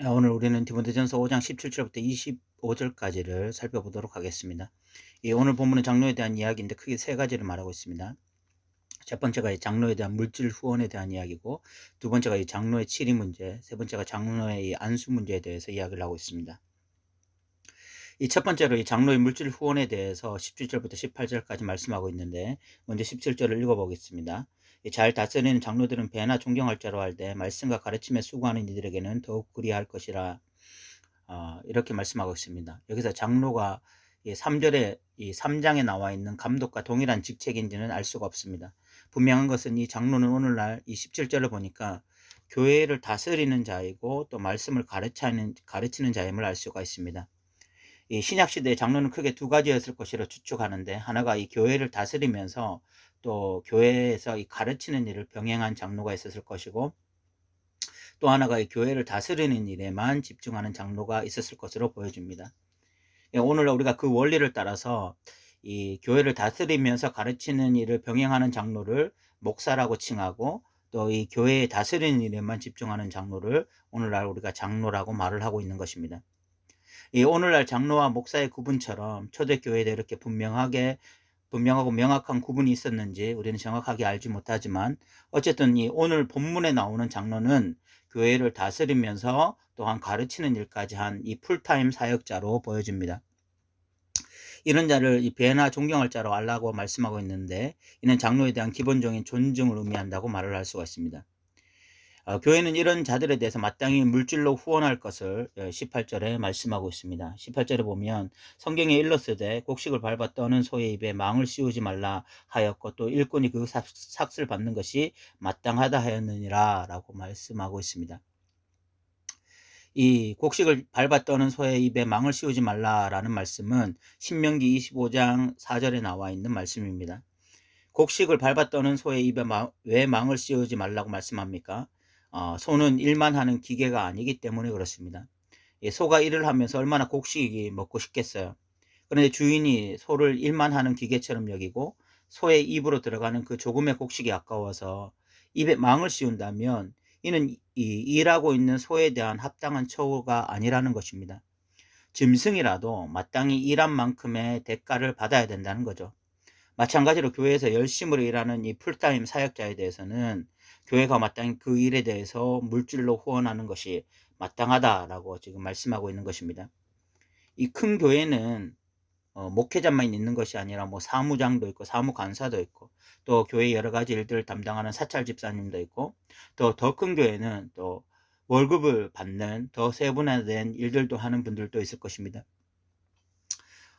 오늘 우리는 디모데전서 5장 17절부터 25절까지를 살펴보도록 하겠습니다. 오늘 본문은 장로에 대한 이야기인데 크게 세 가지를 말하고 있습니다. 첫 번째가 이 장로에 대한 물질 후원에 대한 이야기고, 두 번째가 이 장로의 치리 문제, 세 번째가 장로의 이 안수 문제에 대해서 이야기를 하고 있습니다. 이 첫 번째로 이 장로의 물질 후원에 대해서 17절부터 18절까지 말씀하고 있는데, 먼저 17절을 읽어보겠습니다. 잘 다스리는 장로들은 배나 존경할 자로 할 때 말씀과 가르침에 수고하는 이들에게는 더욱 그리할 것이라, 이렇게 말씀하고 있습니다. 여기서 장로가 이 3절에 이 3장에 나와 있는 감독과 동일한 직책인지는 알 수가 없습니다. 분명한 것은 이 장로는 오늘날 이 17절을 보니까 교회를 다스리는 자이고 또 말씀을 가르치는 자임을 알 수가 있습니다. 이 신약 시대의 장로는 크게 두 가지였을 것이라 추측하는데, 하나가 이 교회를 다스리면서 또 교회에서 이 가르치는 일을 병행한 장로가 있었을 것이고, 또 하나가 이 교회를 다스리는 일에만 집중하는 장로가 있었을 것으로 보여집니다. 오늘 우리가 그 원리를 따라서 이 교회를 다스리면서 가르치는 일을 병행하는 장로를 목사라고 칭하고, 또 이 교회에 다스리는 일에만 집중하는 장로를 오늘날 우리가 장로라고 말을 하고 있는 것입니다. 이 오늘날 장로와 목사의 구분처럼 초대교회에도 이렇게 분명하고 명확한 구분이 있었는지 우리는 정확하게 알지 못하지만, 어쨌든 이 오늘 본문에 나오는 장로는 교회를 다스리면서 또한 가르치는 일까지 한 이 풀타임 사역자로 보여집니다. 이런 자를 이 배나 존경할 자로 알라고 말씀하고 있는데, 이는 장로에 대한 기본적인 존중을 의미한다고 말을 할 수가 있습니다. 교회는 이런 자들에 대해서 마땅히 물질로 후원할 것을 18절에 말씀하고 있습니다. 18절에 보면 성경에 일렀으되 곡식을 밟아 떠는 소의 입에 망을 씌우지 말라 하였고, 또 일꾼이 그 삭을 받는 것이 마땅하다 하였느니라 라고 말씀하고 있습니다. 이 곡식을 밟아 떠는 소의 입에 망을 씌우지 말라라는 말씀은 신명기 25장 4절에 나와 있는 말씀입니다. 곡식을 밟아 떠는 소의 입에 왜 망을 씌우지 말라고 말씀합니까? 소는 일만 하는 기계가 아니기 때문에 그렇습니다. 소가 일을 하면서 얼마나 곡식이 먹고 싶겠어요. 그런데 주인이 소를 일만 하는 기계처럼 여기고 소의 입으로 들어가는 그 조금의 곡식이 아까워서 입에 망을 씌운다면, 이는 이 일하고 있는 소에 대한 합당한 처우가 아니라는 것입니다. 짐승이라도 마땅히 일한 만큼의 대가를 받아야 된다는 거죠. 마찬가지로 교회에서 열심으로 일하는 이 풀타임 사역자에 대해서는 교회가 마땅히 그 일에 대해서 물질로 후원하는 것이 마땅하다라고 지금 말씀하고 있는 것입니다. 이 큰 교회는 목회자만 있는 것이 아니라 뭐 사무장도 있고 사무간사도 있고, 또 교회 여러 가지 일들을 담당하는 사찰 집사님도 있고, 또 더 큰 교회는 또 월급을 받는 더 세분화된 일들도 하는 분들도 있을 것입니다.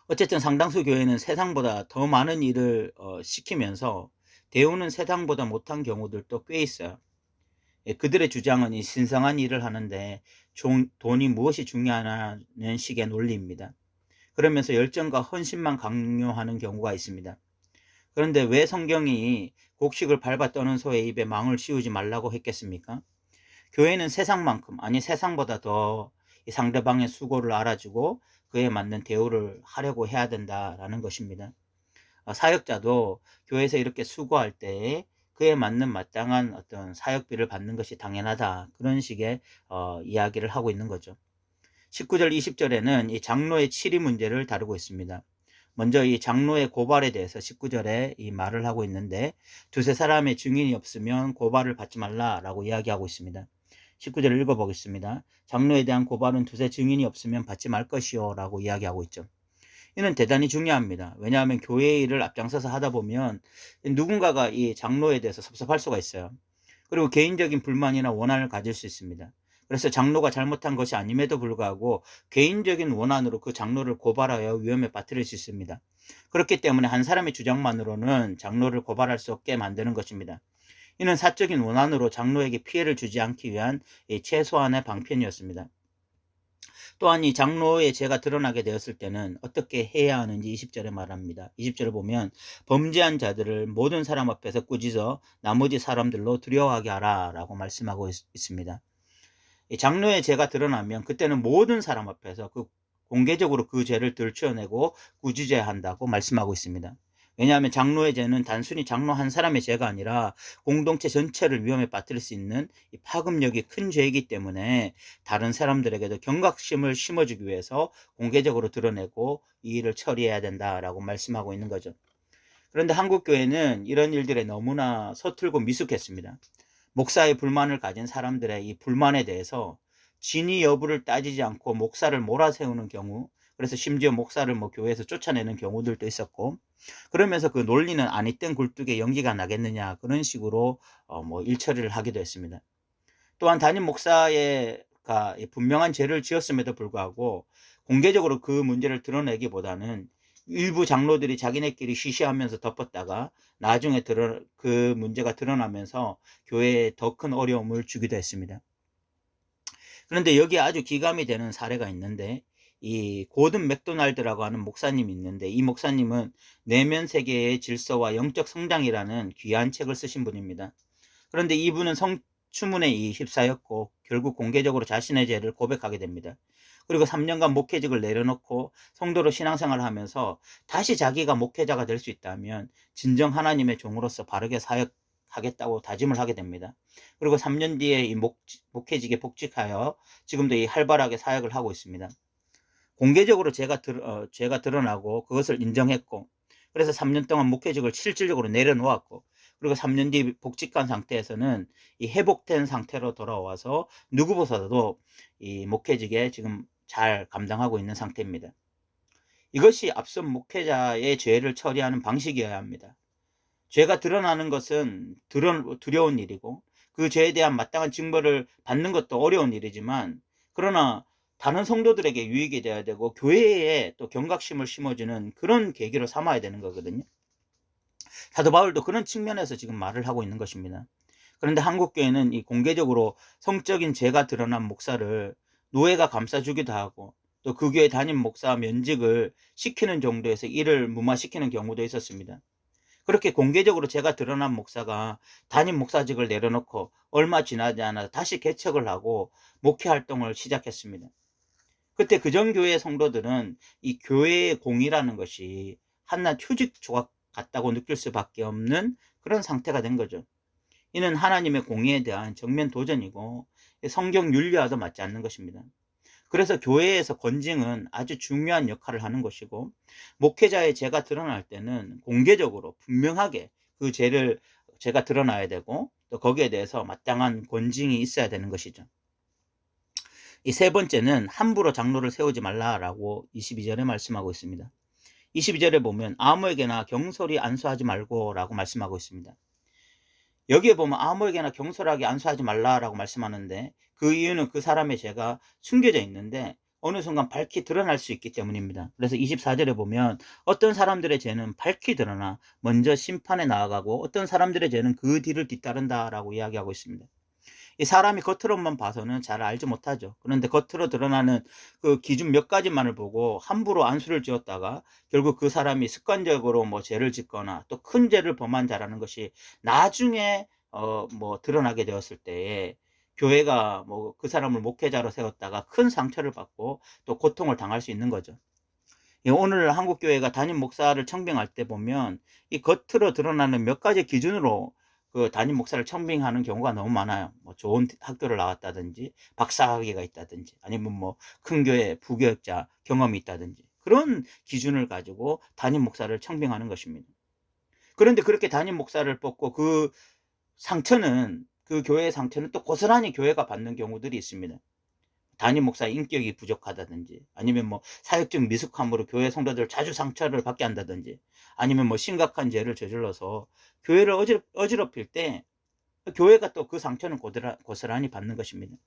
어쨌든 상당수 교회는 세상보다 더 많은 일을 시키면서 대우는 세상보다 못한 경우들도 꽤 있어요. 그들의 주장은 이 신성한 일을 하는데 돈이 무엇이 중요하냐는 식의 논리입니다. 그러면서 열정과 헌신만 강요하는 경우가 있습니다. 그런데 왜 성경이 곡식을 밟아 떠는 소의 입에 망을 씌우지 말라고 했겠습니까? 교회는 세상만큼, 아니 세상보다 더 이 상대방의 수고를 알아주고 그에 맞는 대우를 하려고 해야 된다라는 것입니다. 사역자도 교회에서 이렇게 수고할 때 그에 맞는 마땅한 어떤 사역비를 받는 것이 당연하다, 그런 식의 이야기를 하고 있는 거죠. 19절 20절에는 이 장로의 치리 문제를 다루고 있습니다. 먼저 이 장로의 고발에 대해서 19절에 이 말을 하고 있는데, 두세 사람의 증인이 없으면 고발을 받지 말라라고 이야기하고 있습니다. 19절을 읽어보겠습니다. 장로에 대한 고발은 두세 증인이 없으면 받지 말 것이요 라고 이야기하고 있죠. 이는 대단히 중요합니다. 왜냐하면 교회의 일을 앞장서서 하다 보면 누군가가 이 장로에 대해서 섭섭할 수가 있어요. 그리고 개인적인 불만이나 원한을 가질 수 있습니다. 그래서 장로가 잘못한 것이 아님에도 불구하고 개인적인 원한으로 그 장로를 고발하여 위험에 빠뜨릴 수 있습니다. 그렇기 때문에 한 사람의 주장만으로는 장로를 고발할 수 없게 만드는 것입니다. 이는 사적인 원한으로 장로에게 피해를 주지 않기 위한 최소한의 방편이었습니다. 또한 이 장로의 죄가 드러나게 되었을 때는 어떻게 해야 하는지 20절에 말합니다. 20절을 보면 범죄한 자들을 모든 사람 앞에서 꾸짖어 나머지 사람들로 두려워하게 하라 라고 말씀하고 있습니다. 이 장로의 죄가 드러나면 그때는 모든 사람 앞에서 공개적으로 그 죄를 들추어내고 꾸짖어야 한다고 말씀하고 있습니다. 왜냐하면 장로의 죄는 단순히 장로 한 사람의 죄가 아니라 공동체 전체를 위험에 빠뜨릴 수 있는 이 파급력이 큰 죄이기 때문에 다른 사람들에게도 경각심을 심어주기 위해서 공개적으로 드러내고 이 일을 처리해야 된다라고 말씀하고 있는 거죠. 그런데 한국 교회는 이런 일들에 너무나 서툴고 미숙했습니다. 목사의 불만을 가진 사람들의 이 불만에 대해서 진위 여부를 따지지 않고 목사를 몰아세우는 경우, 그래서 심지어 목사를 뭐 교회에서 쫓아내는 경우들도 있었고, 그러면서 그 논리는 아니 땐 굴뚝에 연기가 나겠느냐, 그런 식으로 뭐 일처리를 하기도 했습니다. 또한 담임 목사가 분명한 죄를 지었음에도 불구하고 공개적으로 그 문제를 드러내기보다는 일부 장로들이 자기네끼리 쉬쉬하면서 덮었다가 나중에 그 문제가 드러나면서 교회에 더 큰 어려움을 주기도 했습니다. 그런데 여기에 아주 기감이 되는 사례가 있는데, 이 고든 맥도날드라고 하는 목사님이 있는데, 이 목사님은 내면 세계의 질서와 영적 성장이라는 귀한 책을 쓰신 분입니다. 그런데 이분은 성추문에 휩싸였고 결국 공개적으로 자신의 죄를 고백하게 됩니다. 그리고 3년간 목회직을 내려놓고 성도로 신앙생활을 하면서 다시 자기가 목회자가 될 수 있다면 진정 하나님의 종으로서 바르게 사역하겠다고 다짐을 하게 됩니다. 그리고 3년 뒤에 이 목회직에 복직하여 지금도 이 활발하게 사역을 하고 있습니다. 공개적으로 죄가 드러나고 그것을 인정했고, 그래서 3년 동안 목회직을 실질적으로 내려놓았고, 그리고 3년 뒤 복직한 상태에서는 이 회복된 상태로 돌아와서 누구보다도 이 목회직에 지금 잘 감당하고 있는 상태입니다. 이것이 앞선 목회자의 죄를 처리하는 방식이어야 합니다. 죄가 드러나는 것은 두려운 일이고 그 죄에 대한 마땅한 징벌을 받는 것도 어려운 일이지만, 그러나 다른 성도들에게 유익이 되어야 되고 교회에 또 경각심을 심어주는 그런 계기로 삼아야 되는 거거든요. 사도 바울도 그런 측면에서 지금 말을 하고 있는 것입니다. 그런데 한국교회는 이 공개적으로 성적인 죄가 드러난 목사를 노예가 감싸주기도 하고, 또 그 교회 담임 목사 면직을 시키는 정도에서 이를 무마시키는 경우도 있었습니다. 그렇게 공개적으로 죄가 드러난 목사가 담임 목사직을 내려놓고 얼마 지나지 않아 다시 개척을 하고 목회 활동을 시작했습니다. 그때 그전 교회 성도들은 이 교회의 공이라는 것이 한낱 휴직 조각 같다고 느낄 수밖에 없는 그런 상태가 된 거죠. 이는 하나님의 공의에 대한 정면 도전이고 성경 윤리와도 맞지 않는 것입니다. 그래서 교회에서 권징은 아주 중요한 역할을 하는 것이고, 목회자의 죄가 드러날 때는 공개적으로 분명하게 그 죄가 드러나야 되고, 또 거기에 대해서 마땅한 권징이 있어야 되는 것이죠. 이 세 번째는 함부로 장로를 세우지 말라라고 22절에 말씀하고 있습니다. 22절에 보면 아무에게나 경솔히 안수하지 말고 라고 말씀하고 있습니다. 여기에 보면 아무에게나 경솔하게 안수하지 말라라고 말씀하는데, 그 이유는 그 사람의 죄가 숨겨져 있는데 어느 순간 밝히 드러날 수 있기 때문입니다. 그래서 24절에 보면 어떤 사람들의 죄는 밝히 드러나 먼저 심판에 나아가고 어떤 사람들의 죄는 그 뒤를 뒤따른다라고 이야기하고 있습니다. 이 사람이 겉으로만 봐서는 잘 알지 못하죠. 그런데 겉으로 드러나는 그 기준 몇 가지만을 보고 함부로 안수를 지었다가 결국 그 사람이 습관적으로 뭐 죄를 짓거나 또 큰 죄를 범한 자라는 것이 나중에 뭐 드러나게 되었을 때에 교회가 뭐 그 사람을 목회자로 세웠다가 큰 상처를 받고 또 고통을 당할 수 있는 거죠. 오늘 한국 교회가 담임 목사를 청빙할 때 보면 이 겉으로 드러나는 몇 가지 기준으로 그 담임 목사를 청빙하는 경우가 너무 많아요. 뭐 좋은 학교를 나왔다든지 박사학위가 있다든지 아니면 뭐 큰 교회 부교육자 경험이 있다든지 그런 기준을 가지고 담임 목사를 청빙하는 것입니다. 그런데 그렇게 담임 목사를 뽑고 그 교회의 상처는 또 고스란히 교회가 받는 경우들이 있습니다. 담임 목사의 인격이 부족하다든지 아니면 뭐 사역적 미숙함으로 교회 성도들 자주 상처를 받게 한다든지 아니면 뭐 심각한 죄를 저질러서 교회를 어지럽힐 때 교회가 또 그 상처는 고스란히 받는 것입니다.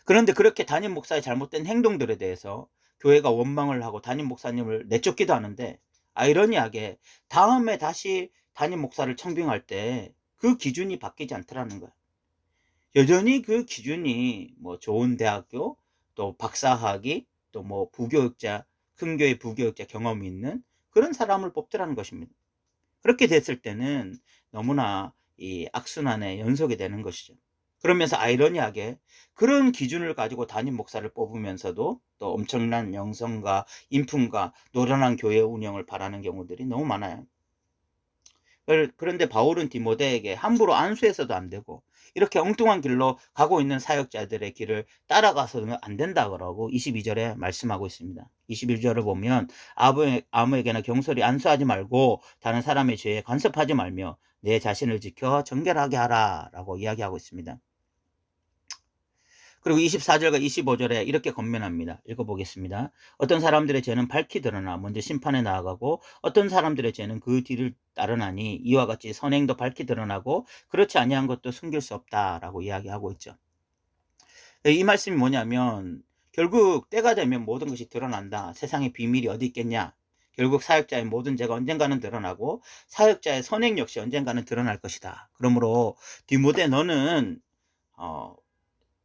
그런데 그렇게 담임 목사의 잘못된 행동들에 대해서 교회가 원망을 하고 담임 목사님을 내쫓기도 하는데, 아이러니하게 다음에 다시 담임 목사를 청빙할 때 그 기준이 바뀌지 않더라는 거예요. 여전히 그 기준이 뭐 좋은 대학교, 또 박사학위, 또 뭐 부교육자, 큰 교회 부교육자 경험이 있는 그런 사람을 뽑더라는 것입니다. 그렇게 됐을 때는 너무나 이 악순환의 연속이 되는 것이죠. 그러면서 아이러니하게 그런 기준을 가지고 담임 목사를 뽑으면서도 또 엄청난 영성과 인품과 노련한 교회 운영을 바라는 경우들이 너무 많아요. 그런데 바울은 디모데에게 함부로 안수해서도 안 되고 이렇게 엉뚱한 길로 가고 있는 사역자들의 길을 따라가서는 안 된다 그러고 22절에 말씀하고 있습니다. 21절을 보면 아무에게나 경솔히 안수하지 말고 다른 사람의 죄에 간섭하지 말며 내 자신을 지켜 정결하게 하라 라고 이야기하고 있습니다. 그리고 24절과 25절에 이렇게 권면합니다. 읽어보겠습니다. 어떤 사람들의 죄는 밝히 드러나 먼저 심판에 나아가고 어떤 사람들의 죄는 그 뒤를 따르나니 이와 같이 선행도 밝히 드러나고 그렇지 아니한 것도 숨길 수 없다라고 이야기하고 있죠. 이 말씀이 뭐냐면 결국 때가 되면 모든 것이 드러난다. 세상에 비밀이 어디 있겠냐. 결국 사역자의 모든 죄가 언젠가는 드러나고 사역자의 선행 역시 언젠가는 드러날 것이다. 그러므로 디모데 너는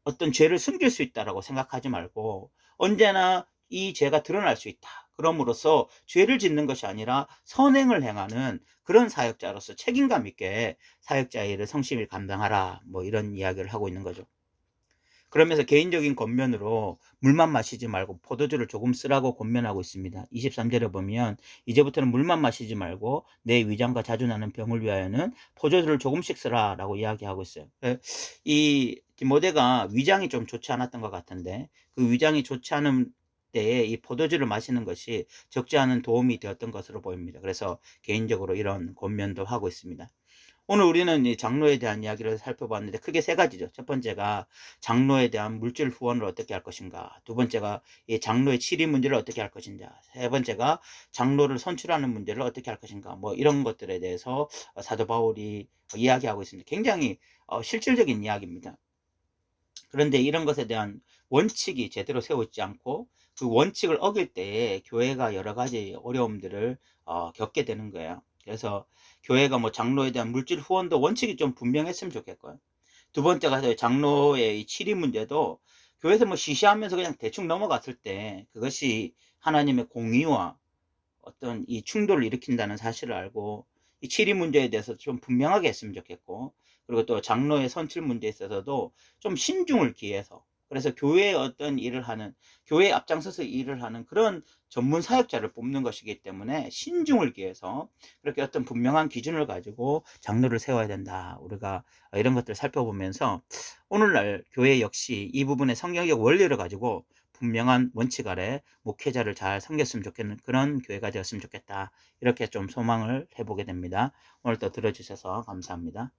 어떤 죄를 숨길 수 있다라고 생각하지 말고 언제나 이 죄가 드러날 수 있다. 그럼으로써 죄를 짓는 것이 아니라 선행을 행하는 그런 사역자로서 책임감 있게 사역자의 일을 성실히 감당하라. 뭐 이런 이야기를 하고 있는 거죠. 그러면서 개인적인 권면으로 물만 마시지 말고 포도주를 조금 쓰라고 권면하고 있습니다. 23절에 보면 이제부터는 물만 마시지 말고 내 위장과 자주 나는 병을 위하여는 포도주를 조금씩 쓰라라고 이야기하고 있어요. 이 디모데가 위장이 좀 좋지 않았던 것 같은데 그 위장이 좋지 않은 때에 이 포도주를 마시는 것이 적지 않은 도움이 되었던 것으로 보입니다. 그래서 개인적으로 이런 권면도 하고 있습니다. 오늘 우리는 이 장로에 대한 이야기를 살펴봤는데 크게 세 가지죠. 첫 번째가 장로에 대한 물질 후원을 어떻게 할 것인가. 두 번째가 이 장로의 치리 문제를 어떻게 할 것인가. 세 번째가 장로를 선출하는 문제를 어떻게 할 것인가. 뭐 이런 것들에 대해서 사도 바울이 이야기하고 있습니다. 굉장히 실질적인 이야기입니다. 그런데 이런 것에 대한 원칙이 제대로 세워 있지 않고 그 원칙을 어길 때에 교회가 여러 가지 어려움들을 겪게 되는 거예요. 그래서 교회가 뭐 장로에 대한 물질 후원도 원칙이 좀 분명했으면 좋겠고요. 두 번째가 장로의 이 치리 문제도 교회에서 뭐 시시하면서 그냥 대충 넘어갔을 때 그것이 하나님의 공의와 어떤 이 충돌을 일으킨다는 사실을 알고 이 치리 문제에 대해서 좀 분명하게 했으면 좋겠고, 그리고 또 장로의 선출 문제에 있어서도 좀 신중을 기해서, 그래서 교회에 어떤 일을 하는, 교회에 앞장서서 일을 하는 그런 전문 사역자를 뽑는 것이기 때문에 신중을 기해서 그렇게 어떤 분명한 기준을 가지고 장로를 세워야 된다. 우리가 이런 것들을 살펴보면서 오늘날 교회 역시 이 부분의 성경적 원리를 가지고 분명한 원칙 아래 목회자를 잘 섬겼으면 좋겠는 그런 교회가 되었으면 좋겠다. 이렇게 좀 소망을 해보게 됩니다. 오늘도 들어주셔서 감사합니다.